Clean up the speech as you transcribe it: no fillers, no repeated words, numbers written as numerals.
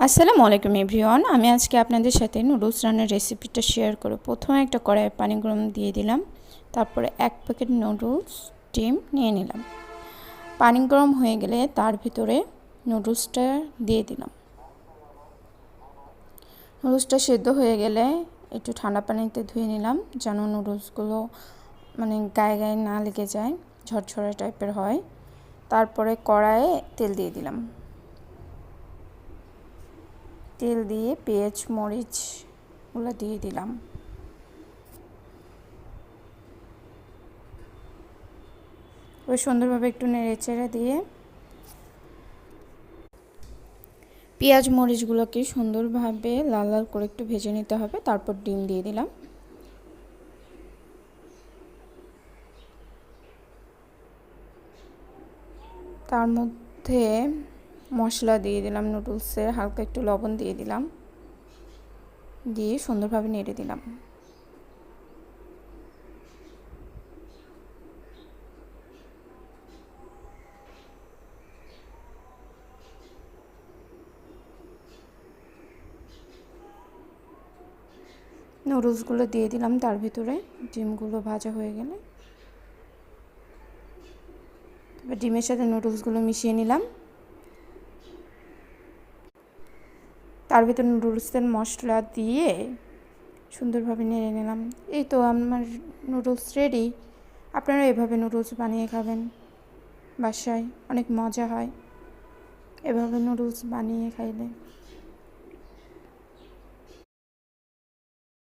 আসসালামু আলাইকুম এভরিওয়ান। আমি আজকে আপনাদের সাথে নুডলস রান্নার রেসিপিটা শেয়ার করব। প্রথমে একটা কড়াইয়ে পানি গরম দিয়ে দিলাম, তারপরে 1 প্যাকেট নুডলস ডিম নিয়ে নিলাম। পানি গরম হয়ে গেলে তার ভিতরে নুডলসটা দিয়ে দিলাম। নুডলসটা সেদ্ধ হয়ে গেলে একটু ঠান্ডা পানিতে ধুয়ে নিলাম, যেন নুডলসগুলো গায়ে গায়ে না লেগে যায়, ঝরঝরে টাইপের হয়। তারপরে কড়াইয়ে তেল দিয়ে দিলাম। তেল দিয়ে পেঁয়াজ মরিচগুলো দিয়ে দিলাম। ওই সুন্দরভাবে একটু নেড়েচেড়ে দিয়ে পেঁয়াজ মরিচগুলোকে সুন্দরভাবে লাল লাল করে একটু ভেজে নিতে হবে। তারপর ডিম দিয়ে দিলাম। তার মধ্যে মশলা দিয়ে দিলাম, নুডলসের হালকা একটু লবণ দিয়ে দিলাম, দিয়ে সুন্দরভাবে নেড়ে দিলাম। নুডলসগুলো দিয়ে দিলাম তার ভিতরে। ডিমগুলো ভাজা হয়ে গেলে তারপর ডিমের সাথে নুডলসগুলো মিশিয়ে নিলাম। তার ভিতরে নুডলসের মশলা দিয়ে সুন্দরভাবে নেড়ে নিলাম। এই তো আমার নুডলস রেডি। আপনারা এভাবে নুডলস বানিয়ে খাবেন, বাসায় অনেক মজা হয় এভাবে নুডলস বানিয়ে খাইলে।